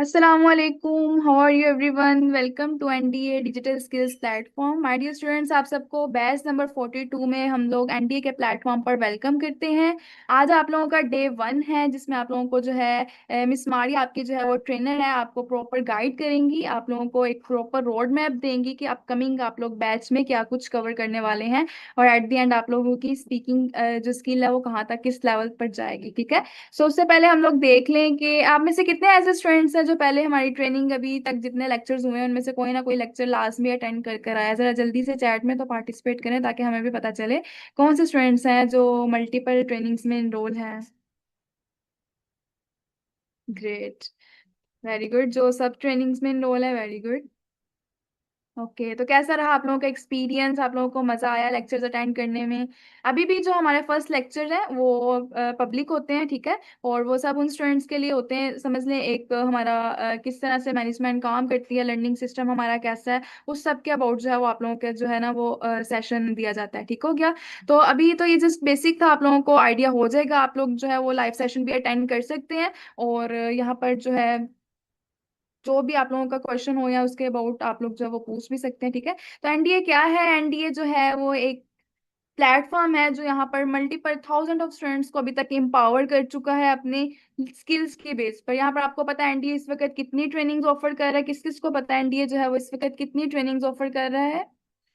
असलकुम, how are you everyone. Welcome to NDA digital skills platform. My dear students, आप सबको batch number 42 में हम लोग एनडीए के प्लेटफॉर्म पर वेलकम करते हैं। आज आप लोगों का डे 1 है, जिसमें आप लोगों को जो है मिस मारी आपकी जो है वो ट्रेनर है, आपको प्रॉपर गाइड करेंगी, आप लोगों को एक प्रॉपर रोड मैप देंगी कि अपकमिंग आप लोग बैच में क्या कुछ कवर करने वाले हैं, और एट द एंड आप लोगों की स्पीकिंग जो स्किल है वो कहाँ तक किस लेवल पर जाएगी। ठीक है। सो उससे पहले हम लोग देख लें कि आप में से कितने ऐसे स्टूडेंट्स हैं जो पहले हमारी ट्रेनिंग अभी तक जितने लेक्चर्स हुए हैं उनमें से कोई ना कोई लेक्चर लास्ट में अटेंड कर कर आया। जरा जल्दी से चैट में तो पार्टिसिपेट करें ताकि हमें भी पता चले कौन से स्टूडेंट्स हैं जो मल्टीपल ट्रेनिंग्स में इनरोल हैं। Great, very good. जो सब ट्रेनिंग्स में इनरोल है, वेरी गुड। ओके, तो कैसा रहा आप लोगों का एक्सपीरियंस? आप लोगों को मजा आया लेक्चर्स अटेंड करने में? अभी भी जो हमारे फर्स्ट लेक्चर है वो पब्लिक होते हैं, ठीक है, और वो सब उन स्टूडेंट्स के लिए होते हैं। समझ लें एक हमारा किस तरह से मैनेजमेंट काम करती है, लर्निंग सिस्टम हमारा कैसा है, उस सब के अबाउट जो है वो आप लोगों के जो है ना वो सेशन दिया जाता है। ठीक हो गया? तो अभी तो ये जस्ट बेसिक था, आप लोगों को आइडिया हो जाएगा। आप लोग जो है वो लाइव सेशन भी अटेंड कर सकते हैं, और यहाँ पर जो है जो भी आप लोगों का क्वेश्चन हो या उसके अबाउट आप लोग जो है वो पूछ भी सकते हैं। ठीक है। तो एनडीए क्या है? एनडीए जो है वो एक प्लेटफॉर्म है जो यहाँ पर मल्टीपल थाउजेंड ऑफ स्टूडेंट्स को अभी तक एम्पावर कर चुका है अपने स्किल्स के बेस पर। यहाँ पर आपको पता है एनडीए इस वक्त कितनी ट्रेनिंग्स ऑफर कर रहा है? किस किस को पता है एनडीए जो है वो इस वक्त कितनी ट्रेनिंग्स ऑफर कर रहा है?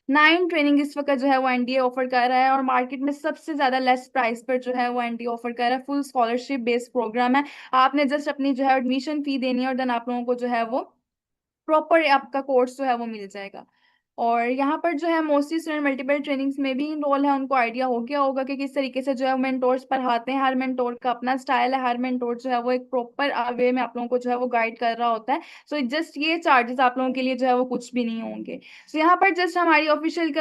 9 ट्रेनिंग इस वक्त जो है वो एनडीए ऑफर कर रहा है, और मार्केट में सबसे ज्यादा लेस प्राइस पर जो है वो एनडीए ऑफर कर रहा है। फुल स्कॉलरशिप बेस्ड प्रोग्राम है। आपने जस्ट अपनी जो है एडमिशन फी देनी है, और देन आप लोगों को जो है वो प्रॉपर आपका कोर्स जो है वो मिल जाएगा। और यहाँ पर जो है मोस्टली स्टूडेंट मल्टीपल ट्रेनिंग्स में भी इनरोल है, उनको आइडिया हो गया होगा कि किस तरीके से जो है मेंटोर्स पढ़ाते हैं। हर मेंटोर का अपना स्टाइल है, हर मेंटोर जो है वो एक प्रॉपर वे में आप लोगों को जो है वो गाइड कर रहा होता है। सो जस्ट ये चार्जेस आप लोगों के लिए जो है वो कुछ भी नहीं होंगे। सो यहाँ पर जस्ट हमारी ऑफिशियल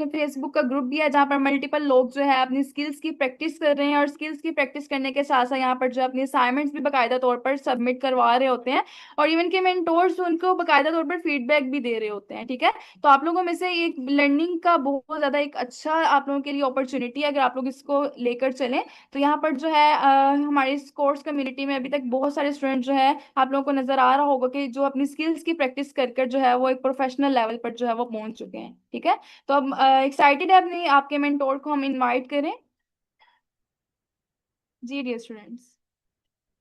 फेसबुक का ग्रुप भी है, जहाँ पर मल्टीपल लोग जो है अपनी स्किल्स की प्रैक्टिस कर रहे हैं, और स्किल्स की प्रैक्टिस करने के साथ साथ यहाँ पर जो अपनी असाइनमेंट्स भी बाकायदा तौर पर सबमिट करवा रहे होते हैं, और इवन के मेंटोर्स उनको बकायदा तौर पर फीडबैक भी दे रहे होते हैं। ठीक है। तो आप लोगों में से एक लर्निंग का बहुत ज्यादा एक अच्छा आप लोगों के लिए अपॉर्चुनिटी है, अगर आप लोग इसको लेकर चलें। तो यहाँ पर जो है हमारे इस कोर्स कम्युनिटी में अभी तक बहुत सारे स्टूडेंट जो है आप लोगों को नजर आ रहा होगा कि जो अपनी स्किल्स की प्रैक्टिस कर कर जो है वो एक प्रोफेशनल लेवल पर जो है वो पहुंच चुके हैं। ठीक है। तो अब एक्साइटेड है अपनी आपके मेंटोर को हम इनवाइट करें? जी डियर स्टूडेंट्स,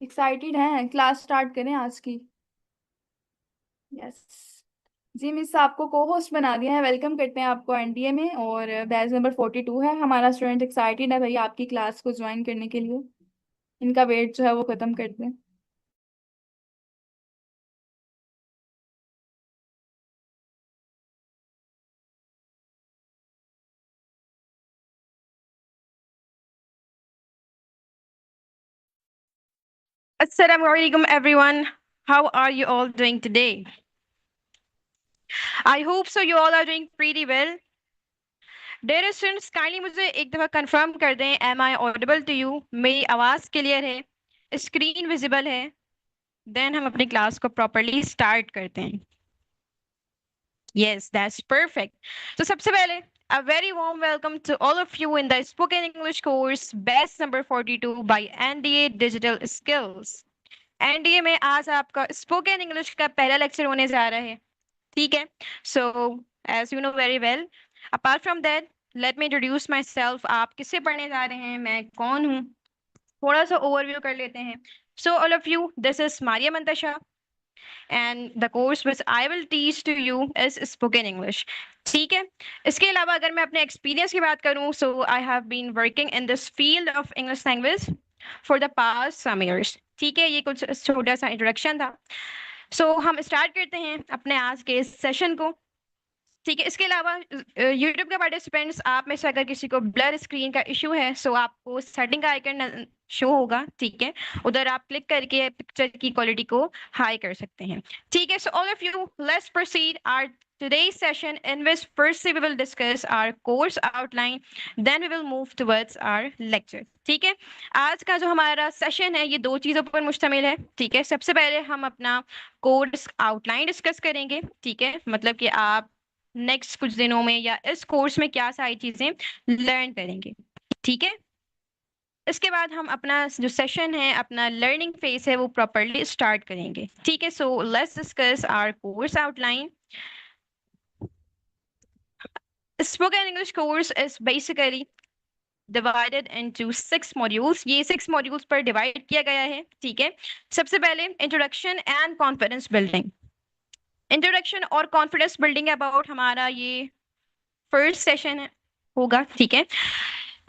एक्साइटेड हैं? क्लास स्टार्ट करें आज की? यस। जी मिस, आपको को होस्ट बना दिया है। वेलकम करते हैं आपको एनडीए में, और बैच नंबर 42 है हमारा। स्टूडेंट एक्साइटेड है भैया आपकी क्लास को ज्वाइन करने के लिए। इनका वेट जो है वो खत्म करते हैं। Assalamu alaikum everyone. How are you all doing today? I hope so you all are doing pretty well. Dear students, kindly मुझे एक दफा कंफर्म कर दें, am I audible to you? मेरी आवाज क्लियर है, स्क्रीन विजिबल है? देन हम अपनी क्लास को प्रॉपरली स्टार्ट करते हैं। Yes, that's perfect. So सबसे पहले a very warm welcome to all of you in the spoken English course batch number 42 by NDA Digital Skills. NDA में आज आपका स्पोकन इंग्लिश का पहला लेक्चर होने जा रहा है। ठीक है। So as you know very well, apart from that, let me introduce myself. आप किससे पढ़ने जा रहे हैं, मैं कौन हूँ, थोड़ा सा ओवरव्यू कर लेते हैं। So all of you, this is Maria Mantasha and the course which I will teach to you is spoken English. ठीक है। इसके अलावा अगर मैं अपने एक्सपीरियंस की बात करूँ, so I have been working in this field of English language for the past some years. ठीक है, ये कुछ छोटा सा इंट्रोडक्शन था। सो हम स्टार्ट करते हैं अपने आज के सेशन को। ठीक है। इसके अलावा यूट्यूब के पार्टिसिपेंट्स, आप में से अगर किसी को ब्लर स्क्रीन का इशू है, सो आपको सेटिंग का आइकन शो होगा। ठीक है, उधर आप क्लिक करके पिक्चर की क्वालिटी को हाई कर सकते हैं। ठीक है। So all of you, let's proceed our today's session in which firstly we will discuss our course outline, then we will move towards our lecture. ठीक है। आज का जो हमारा सेशन है ये दो चीजों पर मुश्तमिल है। ठीक है। सबसे पहले हम अपना कोर्स आउटलाइन डिस्कस करेंगे। ठीक है, मतलब कि आप नेक्स्ट कुछ दिनों में या इस कोर्स में क्या सारी चीजें लर्न करेंगे। ठीक है। इसके बाद हम अपना जो सेशन है, अपना लर्निंग फेज है, वो प्रॉपरली स्टार्ट करेंगे। ठीक है, so let's discuss our course outline. Spoken English course is basically divided into 6 modules। ये 6 modules पर डिवाइड किया गया है। ठीक है, सबसे पहले introduction and confidence building. Introduction और कॉन्फिडेंस बिल्डिंग अबाउट हमारा ये फर्स्ट सेशन है होगा। ठीक है,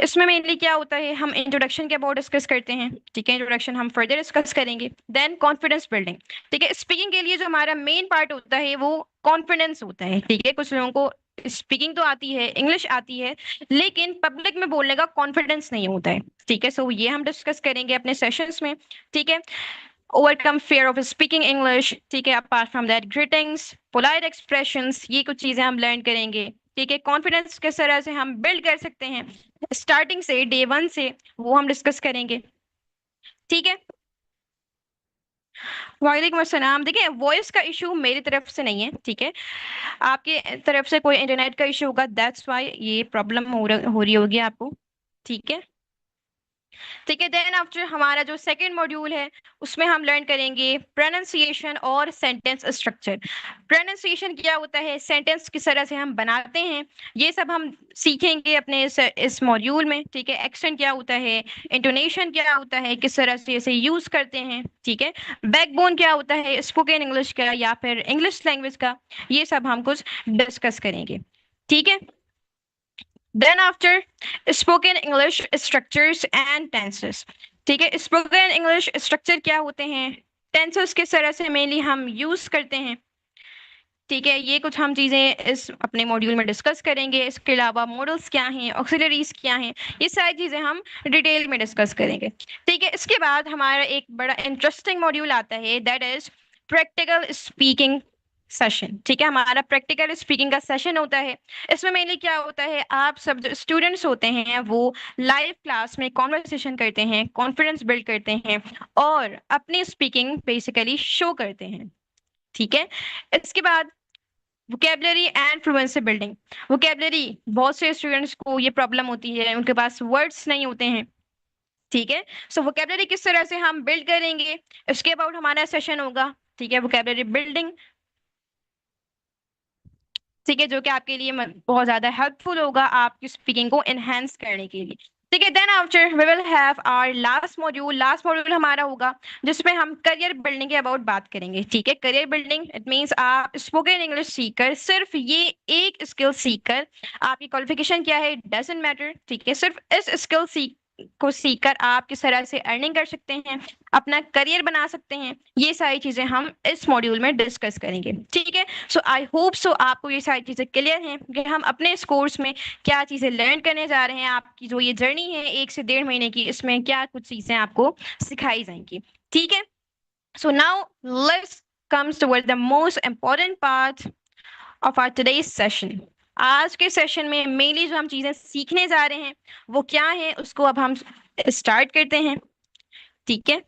इसमें मेनली क्या होता है, हम इंट्रोडक्शन के अबाउट डिस्कस करते हैं। ठीक है, इंट्रोडक्शन हम फर्दर डिस्कस करेंगे। Then confidence building. ठीक है, स्पीकिंग के लिए जो हमारा मेन पार्ट होता है वो कॉन्फिडेंस होता है। ठीक है, कुछ लोगों को स्पीकिंग तो आती है, इंग्लिश आती है, लेकिन पब्लिक में बोलने का कॉन्फिडेंस नहीं होता है। ठीक है, सो ये हम डिस्कस करेंगे अपने सेशंस में। ठीक है, overcome fear of speaking English. ठीक है, apart from that greetings, polite expressions, ये कुछ चीजें हम लर्न करेंगे। ठीक है, कॉन्फिडेंस किस तरह से हम बिल्ड कर सकते हैं स्टार्टिंग से, डे 1 से, वो हम डिस्कस करेंगे। ठीक है, वालेकुम अस्सलाम। देखिए, वॉइस का इशू मेरी तरफ से नहीं है। ठीक है, आपके तरफ से कोई इंटरनेट का इशू होगा, दैट्स वाई ये प्रॉब्लम हो रही होगी आपको। ठीक है, ठीक है, देन आफ्टर हमारा जो सेकंड मॉड्यूल है उसमें हम लर्न करेंगे प्रोनाउंसिएशन और सेंटेंस स्ट्रक्चर। प्रोनाउंसिएशन क्या होता है, सेंटेंस किस तरह से हम बनाते हैं, ये सब हम सीखेंगे अपने इस मॉड्यूल में। ठीक है, एक्सेंट क्या होता है, इंटोनेशन क्या होता है, किस तरह से इसे यूज करते हैं। ठीक है, बैकबोन क्या होता है स्पोकन इंग्लिश का या फिर इंग्लिश लैंग्वेज का, ये सब हम कुछ डिस्कस करेंगे। ठीक है, then after spoken English structures and tenses. ठीक है, स्पोकन इंग्लिश स्ट्रक्चर क्या होते हैं, टेंसेस किस तरह से मेनली हम यूज करते हैं। ठीक है, ये कुछ हम चीजें इस अपने मॉड्यूल में डिस्कस करेंगे। इसके अलावा मॉडल्स क्या हैं, ऑक्सिलरीज क्या हैं, ये सारी चीजें हम डिटेल में डिस्कस करेंगे। ठीक है, इसके बाद हमारा एक बड़ा इंटरेस्टिंग मॉड्यूल आता है, that is practical speaking session. ठीक है, हमारा प्रैक्टिकल स्पीकिंग का सेशन होता है। इसमें मेनली क्या होता है, आप सब जो स्टूडेंट्स होते हैं वो लाइव क्लास में कॉन्वर्सेशन करते हैं, कॉन्फिडेंस बिल्ड करते हैं और अपनी स्पीकिंग बेसिकली शो करते हैं। ठीक है, इसके बाद vocabulary and fluency building. Vocabulary, बहुत से स्टूडेंट्स को ये प्रॉब्लम होती है, उनके पास वर्ड्स नहीं होते हैं। ठीक है, सो वोकेबलरी किस तरह से हम बिल्ड करेंगे, इसके अबाउट हमारा सेशन होगा। ठीक है, वोकेबलरी बिल्डिंग। ठीक है, जो कि आपके लिए बहुत ज्यादा हेल्पफुल होगा आपकी स्पीकिंग को एनहेंस करने के लिए। ठीक है, then after we will have our last module. Last module हमारा होगा जिसमें हम करियर बिल्डिंग के अबाउट बात करेंगे। ठीक है, करियर बिल्डिंग इट मींस आप स्पोकन इंग्लिश सीखकर, सिर्फ ये एक स्किल सीखकर, आपकी क्वालिफिकेशन क्या है डजंट मैटर। ठीक है, सिर्फ इस स्किल को सीखकर आप किस तरह से अर्निंग कर सकते हैं, अपना करियर बना सकते हैं, ये सारी चीजें हम इस मॉड्यूल में डिस्कस करेंगे। ठीक है, सो आई होप सो आपको ये सारी चीजें क्लियर हैं कि हम अपने इस कोर्स में क्या चीजें लर्न करने जा रहे हैं। आपकी जो ये जर्नी है 1 से 1.5 महीने की, इसमें क्या कुछ चीजें आपको सिखाई जाएंगी। ठीक है, so now let's comes toward the most important part of our today's session। आज के सेशन में मेनली जो हम चीजें सीखने जा रहे हैं वो क्या है, उसको अब हम स्टार्ट करते हैं। ठीक है,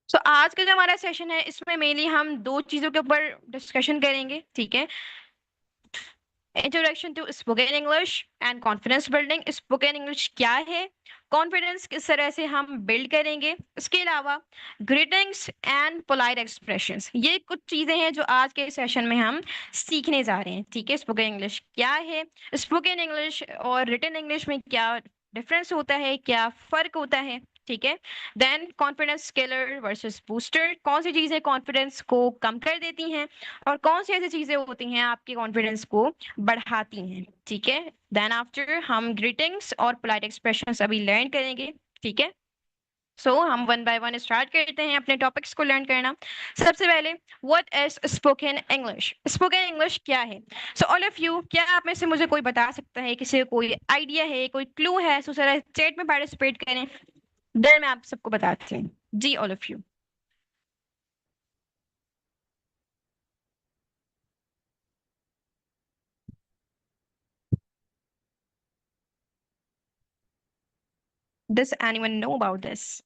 सो आज का जो हमारा सेशन है इसमें मेनली हम 2 चीजों के ऊपर डिस्कशन करेंगे। ठीक है, introduction to spoken English and confidence building. Spoken English क्या है, कॉन्फिडेंस किस तरह से हम बिल्ड करेंगे, इसके अलावा ग्रीटिंग्स एंड पोलाइट एक्सप्रेशंस, ये कुछ चीजें हैं जो आज के सेशन में हम सीखने जा रहे हैं। ठीक है, स्पोकन इंग्लिश क्या है, स्पोकन इंग्लिश और रिटन इंग्लिश में क्या डिफरेंस होता है, क्या फर्क होता है। ठीक है, then confidence killer versus booster, कौन सी चीजें कॉन्फिडेंस को कम कर देती हैं और कौन सी ऐसी चीजें होती हैं आपके कॉन्फिडेंस को बढ़ाती हैं। ठीक है, देन आफ्टर हम ग्रीटिंग्स और पोलाइट एक्सप्रेशंस अभी लर्न करेंगे। ठीक है, सो हम 1 बाय 1 स्टार्ट करते हैं अपने टॉपिक्स को लर्न करना। सबसे पहले what is spoken English. Spoken English क्या है, सो ऑल ऑफ यू, क्या आप में से मुझे कोई बता सकता है, किसी को कोई आइडिया है, कोई क्लू है, सो जरा चैट में पार्टिसिपेट करें, देन मैं आप सबको बताती हूँ। जी, all of you. Does anyone know about this?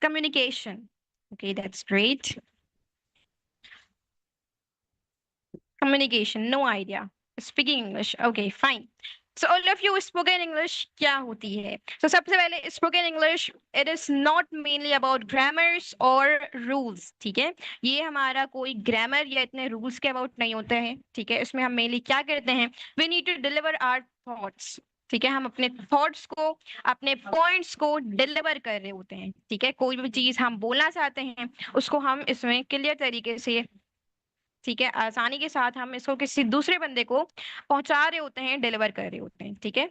Communication. Okay, that's great. communication, no idea. Speaking English, okay, fine. So all of you, spoken English क्या होती है? So सबसे पहले spoken English, it is not mainly about grammars or rules, ठीक है? ये हमारा कोई grammar या इतने rules के about नहीं होता है, ठीक है? इसमें हम mainly क्या करते हैं? We need to deliver our thoughts, ठीक है? हम अपने थॉट्स को, अपने पॉइंट्स को डिलीवर कर रहे होते हैं, ठीक है? कोई भी चीज हम बोलना चाहते हैं, उसको हम इसमें क्लियर तरीके से, ठीक है, आसानी के साथ हम इसको किसी दूसरे बंदे को पहुंचा रहे होते हैं, डिलीवर कर रहे होते हैं, ठीक है?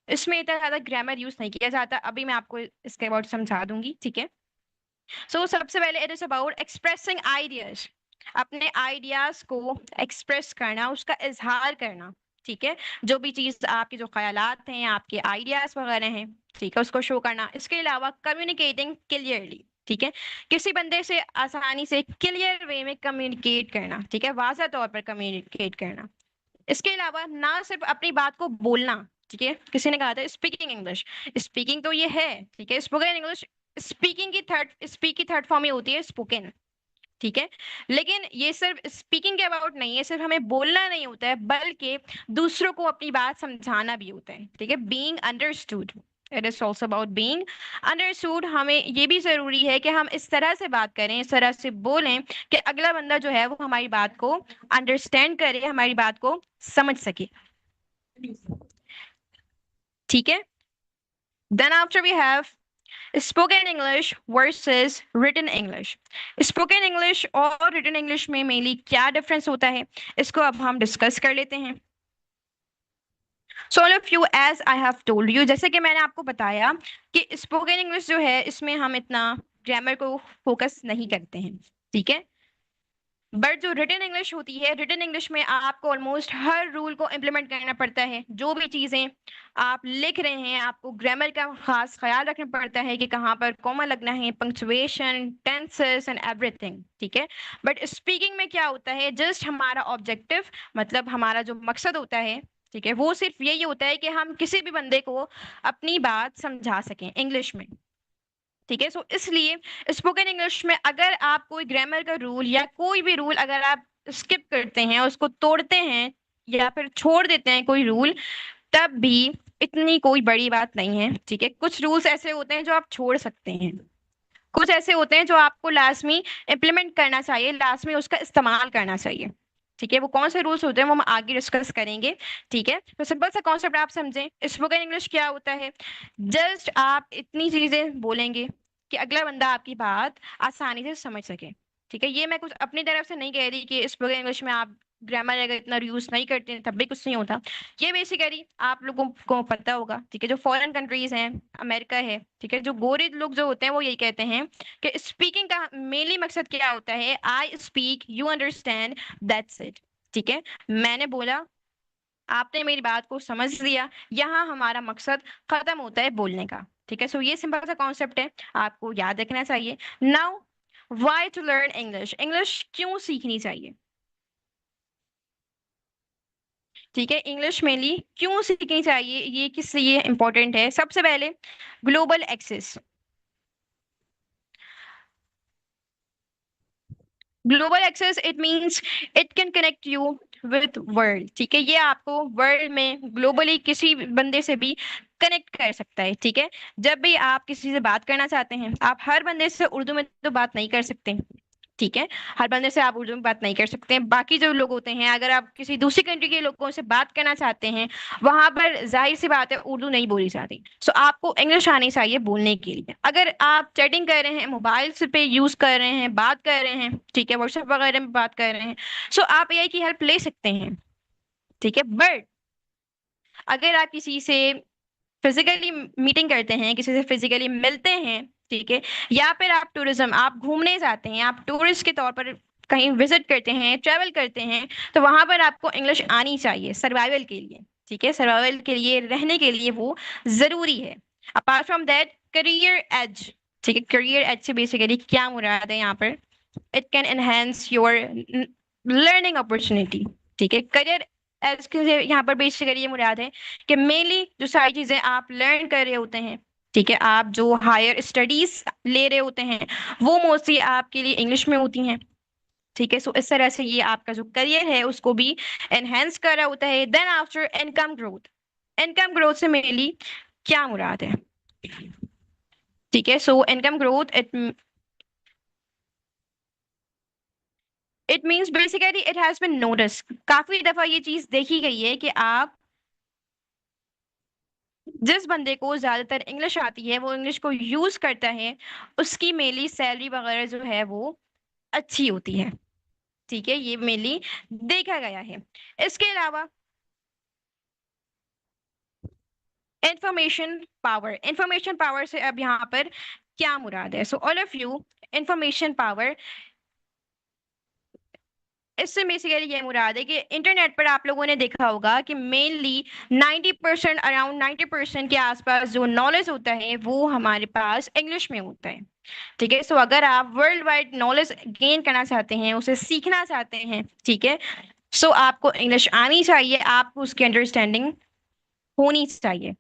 इसमें इतना ज्यादा ग्रामर यूज नहीं किया जाता, अभी मैं आपको इसके अबाउट समझा दूंगी, ठीक है? सो सबसे पहले it is about expressing ideas, अपने आइडियाज को एक्सप्रेस करना, उसका इजहार करना, ठीक है? जो भी चीज आपके जो ख्यालात हैं, आपके आइडियाज वगैरह हैं, ठीक है, उसको शो करना। इसके अलावा कम्युनिकेटिंग क्लियरली, ठीक है, किसी बंदे से आसानी से क्लियर वे में कम्युनिकेट करना, ठीक है, वाज़ा तौर पर कम्युनिकेट करना। इसके अलावा ना सिर्फ अपनी बात को बोलना, ठीक है, किसी ने कहा था स्पीकिंग इंग्लिश, स्पीकिंग तो ये है, ठीक है, स्पोकन इंग्लिश, स्पीक की थर्ड फॉर्म ही होती है स्पोकन, ठीक है? लेकिन ये सिर्फ स्पीकिंग के अबाउट नहीं है, सिर्फ हमें बोलना नहीं होता है, बल्कि दूसरों को अपनी बात समझाना भी होता है, ठीक है? Being understood, it is also about being understood. हमें ये भी जरूरी है कि हम इस तरह से बात करें, इस तरह से बोलें कि अगला बंदा जो है वो हमारी बात को अंडरस्टैंड करे, हमारी बात को समझ सके, ठीक है? Then after we have spoken English versus written English. Spoken English और रिटन इंग्लिश में मेनली क्या डिफरेंस होता है, इसको अब हम डिस्कस कर लेते हैं। So all of you, as I have told you, जैसे कि मैंने आपको बताया कि स्पोकन इंग्लिश जो है इसमें हम इतना ग्रामर को फोकस नहीं करते हैं, ठीक है? बट जो रिटन इंग्लिश होती है, रिटन इंग्लिश में आपको ऑलमोस्ट हर रूल को इम्प्लीमेंट करना पड़ता है। जो भी चीज़ें आप लिख रहे हैं, आपको ग्रामर का खास ख्याल रखना पड़ता है कि कहाँ पर कॉमा लगना है, पंक्चुएशन, टेंसेस एंड एवरीथिंग, ठीक है? बट स्पीकिंग में क्या होता है, जस्ट हमारा ऑब्जेक्टिव, मतलब हमारा जो मकसद होता है, ठीक है, वो सिर्फ यही होता है कि हम किसी भी बंदे को अपनी बात समझा सकें इंग्लिश में, ठीक है? सो इसलिए स्पोकन इंग्लिश में अगर आप कोई ग्रामर का रूल या कोई भी रूल अगर आप स्किप करते हैं, उसको तोड़ते हैं या फिर छोड़ देते हैं कोई रूल, तब भी इतनी कोई बड़ी बात नहीं है, ठीक है? कुछ रूल्स ऐसे होते हैं जो आप छोड़ सकते हैं, कुछ ऐसे होते हैं जो आपको लाजमी इम्प्लीमेंट करना चाहिए, लाजमी उसका इस्तेमाल करना चाहिए, ठीक है? वो कौन से रूल्स होते हैं वो हम आगे डिस्कस करेंगे, ठीक है? तो सिंपल सा कॉन्सेप्ट आप समझें, स्पोकन इंग्लिश क्या होता है, जस्ट आप इतनी चीजें बोलेंगे कि अगला बंदा आपकी बात आसानी से समझ सके, ठीक है? ये मैं कुछ अपनी तरफ से नहीं कह रही कि स्पोकन इंग्लिश में आप ग्रामर अगर इतना यूज नहीं करते हैं तब भी कुछ नहीं होता। ये बेसिकली आप लोगों को पता होगा, ठीक है? जो फॉरेन कंट्रीज हैं, अमेरिका है, ठीक है, जो गोरे लोग जो होते हैं वो यही कहते हैं कि स्पीकिंग का मेनली मकसद क्या होता है, I speak you understand, that's it, ठीक है? मैंने बोला, आपने मेरी बात को समझ लिया, यहाँ हमारा मकसद खत्म होता है बोलने का, ठीक है? सो ये सिंपल सा कॉन्सेप्ट है, आपको याद रखना चाहिए। Now why to learn English, English क्यों सीखनी चाहिए, ठीक है? इंग्लिश मेनली क्यों सीखनी चाहिए, ये किस लिए इंपॉर्टेंट है? सबसे पहले global access, global access it means it can connect you with world, ठीक है? ये आपको वर्ल्ड में ग्लोबली किसी भी बंदे से भी कनेक्ट कर सकता है, ठीक है? जब भी आप किसी से बात करना चाहते हैं, आप हर बंदे से उर्दू में तो बात नहीं कर सकते, ठीक है? हर बंदे से आप उर्दू में बात नहीं कर सकते हैं। बाकी जो लोग होते हैं, अगर आप किसी दूसरी कंट्री के लोगों से बात करना चाहते हैं, वहां पर जाहिर सी बात है उर्दू नहीं बोली जाती, सो आपको इंग्लिश आनी चाहिए बोलने के लिए। अगर आप चैटिंग कर रहे हैं, मोबाइल पे यूज कर रहे हैं, बात कर रहे हैं, ठीक है, व्हाट्सएप वगैरह में बात कर रहे हैं, सो आप एआई की हेल्प ले सकते हैं, ठीक है? बट अगर आप किसी से फिजिकली मीटिंग करते हैं, किसी से फिजिकली मिलते हैं, ठीक है, या फिर आप टूरिज्म, आप घूमने जाते हैं, आप टूरिस्ट के तौर पर कहीं विजिट करते हैं, ट्रैवल करते हैं, तो वहां पर आपको इंग्लिश आनी चाहिए सर्वाइवल के लिए, ठीक है? सर्वाइवल के लिए, रहने के लिए वो जरूरी है। Apart from that career edge, ठीक है? करियर एज से बेसिकली क्या मुराद है यहाँ पर, it can enhance your learning opportunity, ठीक है? करियर एज के यहाँ पर बेसिकली ये मुराद है कि मेनली जो सारी चीजें आप लर्न कर रहे होते हैं, ठीक है, आप जो हायर स्टडीज ले रहे होते हैं, वो मोस्टली आपके लिए इंग्लिश में होती हैं, ठीक है। सो इस तरह से ये आपका जो करियर है उसको भी एनहेंस कर रहा होता है। Then after income growth, income growth से मेनली क्या मुराद है? ठीक है। So income growth it means basically it has been notice, काफी दफा ये चीज देखी गई है कि आप जिस बंदे को ज्यादातर इंग्लिश आती है, वो इंग्लिश को यूज करता है, उसकी मेनली सैलरी वगैरह जो है वो अच्छी होती है। ठीक है, ये मेनली देखा गया है। इसके अलावा इंफॉर्मेशन पावर से अब यहाँ पर क्या मुराद है? So all of you, information power, इससे बेसिकली ये मुराद है कि इंटरनेट पर आप लोगों ने देखा होगा कि मेनली 90%, अराउंड 90% के आसपास जो नॉलेज होता है वो हमारे पास इंग्लिश में होता है। ठीक है। सो अगर आप वर्ल्ड वाइड नॉलेज गेन करना चाहते हैं, उसे सीखना चाहते हैं, ठीक है, सो आपको इंग्लिश आनी चाहिए, आपको उसकी अंडरस्टैंडिंग होनी चाहिए।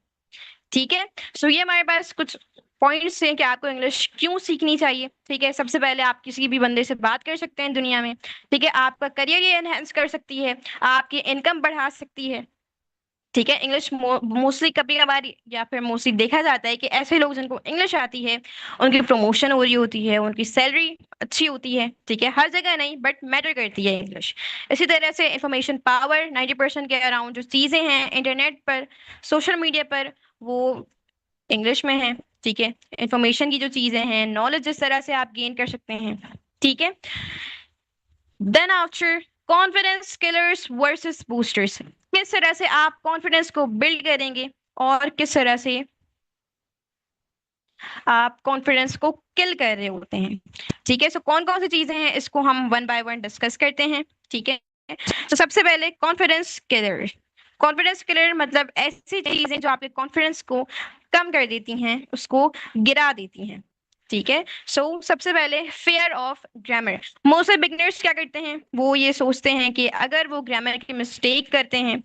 ठीक है। सो ये हमारे पास कुछ पॉइंट्स हैं कि आपको इंग्लिश क्यों सीखनी चाहिए। ठीक है। सबसे पहले आप किसी भी बंदे से बात कर सकते हैं दुनिया में। ठीक है। आपका करियर ये एनहेंस कर सकती है, आपकी इनकम बढ़ा सकती है। ठीक है। इंग्लिश मोस्टली कभी कभार या फिर मोस्टली देखा जाता है कि ऐसे लोग जिनको इंग्लिश आती है उनकी प्रमोशन हो रही होती है, उनकी सैलरी अच्छी होती है। ठीक है। हर जगह नहीं, बट मैटर करती है इंग्लिश। इसी तरह से इंफॉर्मेशन पावर, 90% के अराउंड जो चीजें हैं इंटरनेट पर, सोशल मीडिया पर, वो इंग्लिश में है। ठीक है। इंफॉर्मेशन की जो चीजें हैं, नॉलेज जिस तरह से आप गेन कर सकते हैं। ठीक है। Then after confidence killers versus boosters, किस तरह से आप कॉन्फिडेंस को बिल्ड करेंगे और किस तरह से आप कॉन्फिडेंस को किल कर रहे होते हैं। ठीक है। सो कौन कौन सी चीजें हैं इसको हम वन बाय वन डिस्कस करते हैं। ठीक है। तो सबसे पहले कॉन्फिडेंस किलर। कॉन्फिडेंस किलर मतलब ऐसी चीजें जो आपके कॉन्फिडेंस को कम कर देती हैं, उसको गिरा देती हैं। ठीक है। सो सबसे पहले fear of grammar. Most of beginners क्या करते हैं, वो ये सोचते हैं कि अगर वो ग्रामर की मिस्टेक करते हैं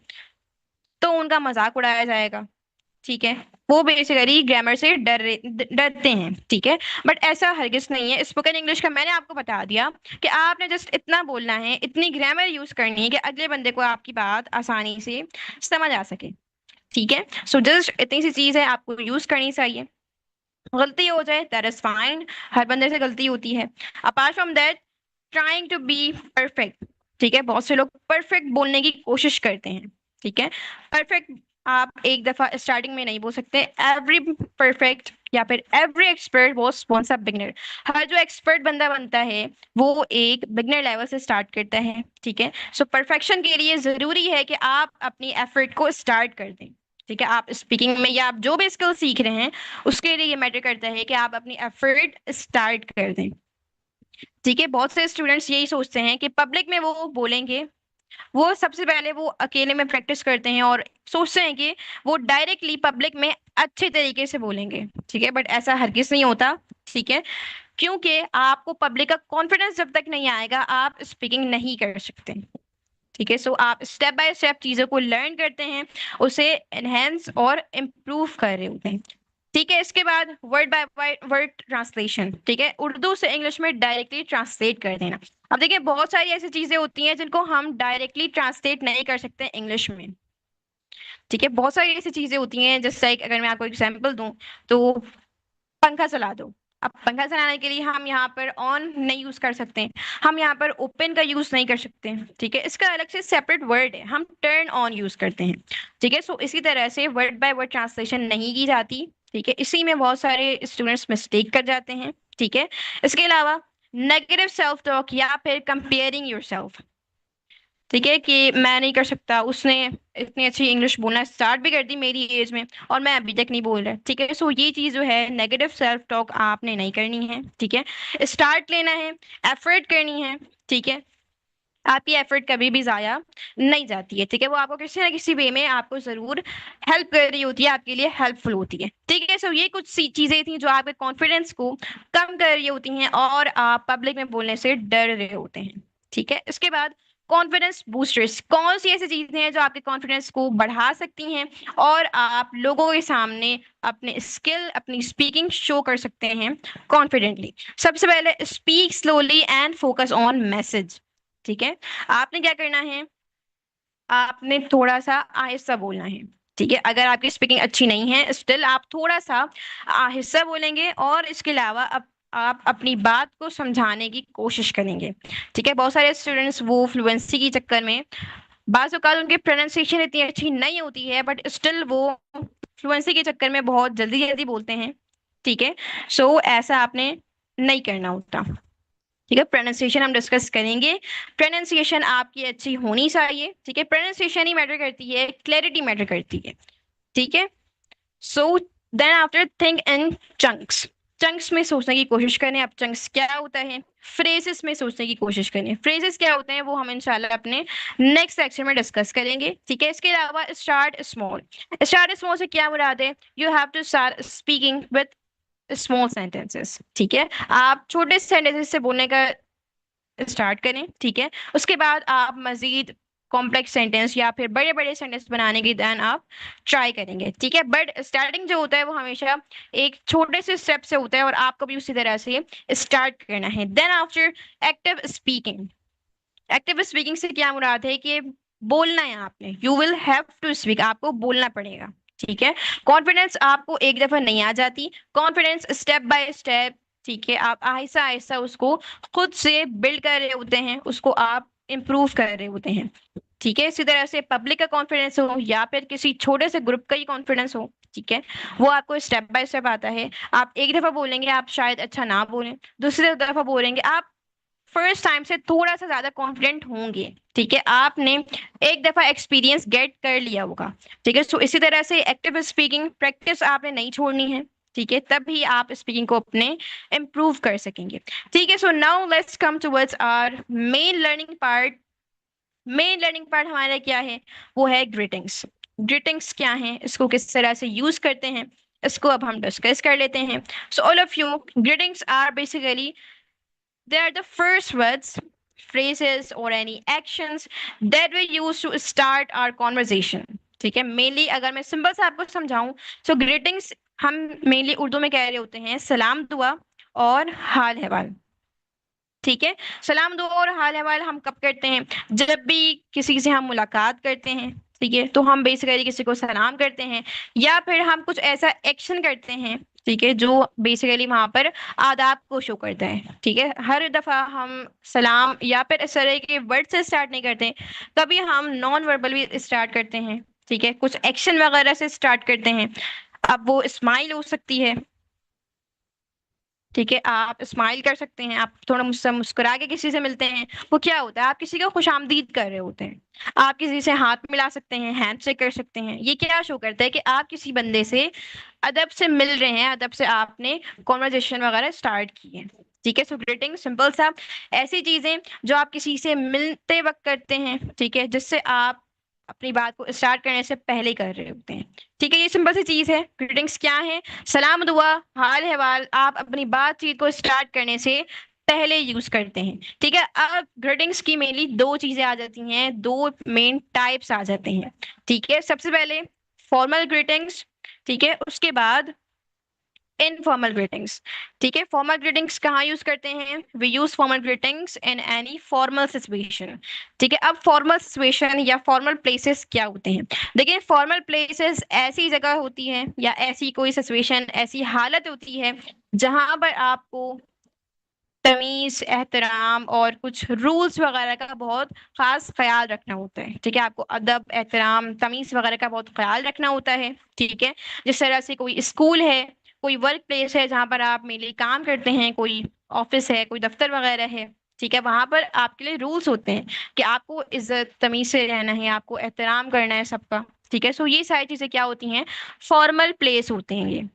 तो उनका मजाक उड़ाया जाएगा। ठीक है। वो बेसिकली ग्रामर से डरते हैं। ठीक है। बट ऐसा हरगिज नहीं है। स्पोकन इंग्लिश का मैंने आपको बता दिया कि आपने जस्ट इतना बोलना है, इतनी ग्रामर यूज करनी है कि अगले बंदे को आपकी बात आसानी से समझ आ सके। ठीक है। सो जस्ट इतनी सी चीज है, आपको यूज करनी चाहिए। गलती हो जाए दैट इज फाइन, हर बंदे से गलती होती है। Apart from that, trying to be perfect. ठीक है। बहुत से लोग परफेक्ट बोलने की कोशिश करते हैं। ठीक है। परफेक्ट आप एक दफा स्टार्टिंग में नहीं बोल सकते। एवरी परफेक्ट या फिर every expert was once a beginner. हर जो एक्सपर्ट बंदा बनता है वो एक बिगनर लेवल से स्टार्ट करता है। ठीक है। सो परफेक्शन के लिए जरूरी है कि आप अपनी एफर्ट को स्टार्ट कर दें। ठीक है। आप स्पीकिंग में या आप जो भी स्किल सीख रहे हैं उसके लिए ये मैटर करता है कि आप अपनी एफर्ट स्टार्ट कर दें। ठीक है। बहुत से स्टूडेंट्स यही सोचते हैं कि पब्लिक में वो बोलेंगे, वो सबसे पहले वो अकेले में प्रैक्टिस करते हैं और सोचते हैं कि वो डायरेक्टली पब्लिक में अच्छे तरीके से बोलेंगे। ठीक है। बट ऐसा हरगिज नहीं होता। ठीक है। क्योंकि आपको पब्लिक का कॉन्फिडेंस जब तक नहीं आएगा आप स्पीकिंग नहीं कर सकते। ठीक है। सो आप स्टेप बाय स्टेप चीजों को लर्न करते हैं, उसे एनहेंस और इम्प्रूव कर रहे होते हैं। ठीक है। इसके बाद वर्ड बाय वर्ड ट्रांसलेशन। ठीक है। उर्दू से इंग्लिश में डायरेक्टली ट्रांसलेट कर देना। अब देखिए बहुत सारी ऐसी चीजें होती हैं जिनको हम डायरेक्टली ट्रांसलेट नहीं कर सकते इंग्लिश में। ठीक है। बहुत सारी ऐसी चीजें होती हैं, जैसे लाइक अगर मैं आपको एग्जांपल दूं तो पंखा चला दो। अब पंखा चलाने के लिए हम यहाँ पर ऑन नहीं यूज कर सकते, हम यहाँ पर ओपन का यूज नहीं कर सकते। ठीक है। इसका अलग से सेपरेट वर्ड है, हम टर्न ऑन यूज करते हैं। ठीक है। सो इसी तरह से वर्ड बाय वर्ड ट्रांसलेशन नहीं की जाती। ठीक है। इसी में बहुत सारे स्टूडेंट्स मिस्टेक कर जाते हैं। ठीक है। इसके अलावा नेगेटिव सेल्फ टॉक या फिर कंपेयरिंग योरसेल्फ। ठीक है, कि मैं नहीं कर सकता, उसने इतनी अच्छी इंग्लिश बोलना स्टार्ट भी कर दी मेरी एज में और मैं अभी तक नहीं बोल रहा। ठीक है। सो ये चीज जो है नेगेटिव सेल्फ टॉक आपने नहीं करनी है। ठीक है। स्टार्ट लेना है, एफर्ट करनी है। ठीक है। आपकी एफर्ट कभी भी जाया नहीं जाती है। ठीक है। वो आपको किसी ना किसी वे में आपको जरूर हेल्प कर रही होती है, आपके लिए हेल्पफुल होती है। ठीक है। सो ये कुछ सी चीजें थी जो आपके कॉन्फिडेंस को कम कर रही होती हैं और आप पब्लिक में बोलने से डर रहे होते हैं। ठीक है। इसके बाद कॉन्फिडेंस बूस्टर्स, कौन सी ऐसी चीजें हैं जो आपके कॉन्फिडेंस को बढ़ा सकती हैं और आप लोगों के सामने अपने स्किल, अपनी स्पीकिंग शो कर सकते हैं कॉन्फिडेंटली। सबसे पहले speak slowly and focus on message. ठीक है, आपने क्या करना है, आपने थोड़ा सा आहिस्ता बोलना है। ठीक है, अगर आपकी स्पीकिंग अच्छी नहीं है स्टिल आप थोड़ा सा आहिस्ता बोलेंगे और इसके अलावा आप अपनी बात को समझाने की कोशिश करेंगे। ठीक है, बहुत सारे स्टूडेंट्स वो फ्लुएंसी के चक्कर में बाज़ औक़ात उनकी प्रोनाउंसिएशन इतनी अच्छी नहीं होती है बट स्टिल वो फ्लुएंसी के चक्कर में बहुत जल्दी-जल्दी बोलते हैं। ठीक है, सो ऐसा आपने नहीं करना होता। ठीक है, प्रोनाउंसिएशन हम डिस्कस करेंगे। प्रोनाउंसिएशन आपकी अच्छी होनी चाहिए। ठीक है, प्रोनाउंसिएशन ही मैटर करती है, क्लैरिटी मैटर करती है। ठीक है, so then after think in chunks. Chunks में सोचने की कोशिश करें। अब चंक्स क्या होता है, फ्रेजेस में सोचने की कोशिश करें। फ्रेजेस क्या होते हैं वो हम इंशाल्लाह अपने नेक्स्ट सेक्शन में डिस्कस करेंगे। ठीक है, इसके अलावा स्टार्ट स्मॉल। स्टार्ट स्मॉल से क्या मुराद है, you have to start speaking with small sentences. ठीक है, आप छोटे सेंटेंसेस से बोलने का स्टार्ट करें। ठीक है, उसके बाद आप मजीद कॉम्प्लेक्स सेंटेंस या फिर बड़े बड़े सेंटेंस बनाने की देन आप ट्राई करेंगे। ठीक है, बट स्टार्टिंग जो होता है वो हमेशा एक छोटे से स्टेप से होता है और आपको भी उसी तरह से स्टार्ट करना है। Then after active speaking. Active speaking से क्या मुराद है कि बोलना है आपने, you will have to speak, आपको बोलना पड़ेगा। ठीक है, कॉन्फिडेंस आपको एक दफा नहीं आ जाती, कॉन्फिडेंस स्टेप बाय स्टेप। ठीक है, आप आहिस्ता आहिस्ता उसको खुद से बिल्ड कर रहे होते हैं, उसको आप इम्प्रूव कर रहे होते हैं। ठीक है, इसी तरह से पब्लिक का कॉन्फिडेंस हो या फिर किसी छोटे से ग्रुप का ही कॉन्फिडेंस हो, ठीक है, वो आपको स्टेप बाय स्टेप आता है। आप एक दफा बोलेंगे आप शायद अच्छा ना बोलें, दूसरी दफा बोलेंगे आप फर्स्ट टाइम से थोड़ा सा ज्यादा कॉन्फिडेंट होंगे। ठीक है, आपने एक दफा एक्सपीरियंस गेट कर लिया होगा। ठीक है, सो इसी तरह से एक्टिव स्पीकिंग प्रैक्टिस आपने नहीं छोड़नी है। ठीक है, तब भी आप स्पीकिंग को अपने इम्प्रूव कर सकेंगे। ठीक है, so now let's come towards our main learning part. Main learning part हमारा क्या है, वो है ग्रीटिंग्स। ग्रीटिंग्स क्या हैं, इसको किस तरह से यूज करते हैं, इसको अब हम डिस्कस कर लेते हैं। So all of you, greetings are basically they are the first words, phrases or any actions that we use to start our conversation. ठीक है, मेनली अगर मैं सिंपल से आपको समझाऊं तो ग्रीटिंग्स हम मेनली उर्दू में कह रहे होते हैं सलाम दुआ और हाल हवाल। ठीक है, सलाम दुआ और हाल हवाल हम कब करते हैं, जब भी किसी से हम मुलाकात करते हैं। ठीक है, तो हम बेसिकली किसी को सलाम करते हैं या फिर हम कुछ ऐसा एक्शन करते हैं, ठीक है, जो बेसिकली वहां पर आदाब को शो करता है। ठीक है, हर दफा हम सलाम या फिर इस तरह के वर्ड से स्टार्ट नहीं करते, कभी हम नॉन वर्बल भी स्टार्ट करते हैं। ठीक है, कुछ एक्शन वगैरह से स्टार्ट करते हैं। अब वो स्माइल हो सकती है। ठीक है, आप स्माइल कर सकते हैं, आप थोड़ा मुझसे मुस्कुरा के किसी से मिलते हैं, वो क्या होता है, आप किसी को खुशामदीद कर रहे होते हैं। आप किसी से हाथ मिला सकते हैं, हैंड शेक कर सकते हैं, ये क्या शो करता है कि आप किसी बंदे से अदब से मिल रहे हैं, अदब से आपने कॉन्वर्जेशन वगैरह स्टार्ट की है। ठीक है, सो ग्रीटिंग सिंपल सा ऐसी चीजें जो आप किसी से मिलते वक्त करते हैं, ठीक है, जिससे आप अपनी बात को स्टार्ट करने से पहले ही कर रहे होते हैं। ठीक है, ये सिंपल सी चीज है। ग्रीटिंग्स क्या है, सलाम दुआ हाल हवाल आप अपनी बातचीत को स्टार्ट करने से पहले यूज करते हैं। ठीक है, अब ग्रीटिंग्स की मेनली दो चीजें आ जाती हैं, दो मेन टाइप्स आ जाते हैं। ठीक है, सबसे पहले फॉर्मल ग्रीटिंग्स। ठीक है, उसके बाद इनफॉर्मल ग्रीटिंग्स। ठीक है, फॉर्मल ग्रीटिंग्स कहाँ यूज करते हैं, we use formal greetings in any formal situation. ठीक है, अब फॉर्मल सिचुएशन या फॉर्मल प्लेसेस क्या होते हैं, देखिए फॉर्मल प्लेसेस ऐसी जगह होती है या ऐसी कोई सिचुएशन, ऐसी हालत होती है जहां पर आपको तमीज, एहतराम और कुछ रूल्स वगैरह का बहुत खास ख्याल रखना होता है। ठीक है, आपको अदब, एहतराम, तमीज वगैरह का बहुत ख्याल रखना होता है। ठीक है, जिस तरह से कोई स्कूल है, कोई वर्क प्लेस है जहाँ पर आप मेनली काम करते हैं, कोई ऑफिस है, कोई दफ्तर वगैरह है। ठीक है, वहां पर आपके लिए रूल्स होते हैं कि आपको इज्जत तमीज से रहना है, आपको एहतराम करना है सबका। ठीक है, सो ये सारी चीजें क्या होती हैं, फॉर्मल प्लेस होते हैं ये।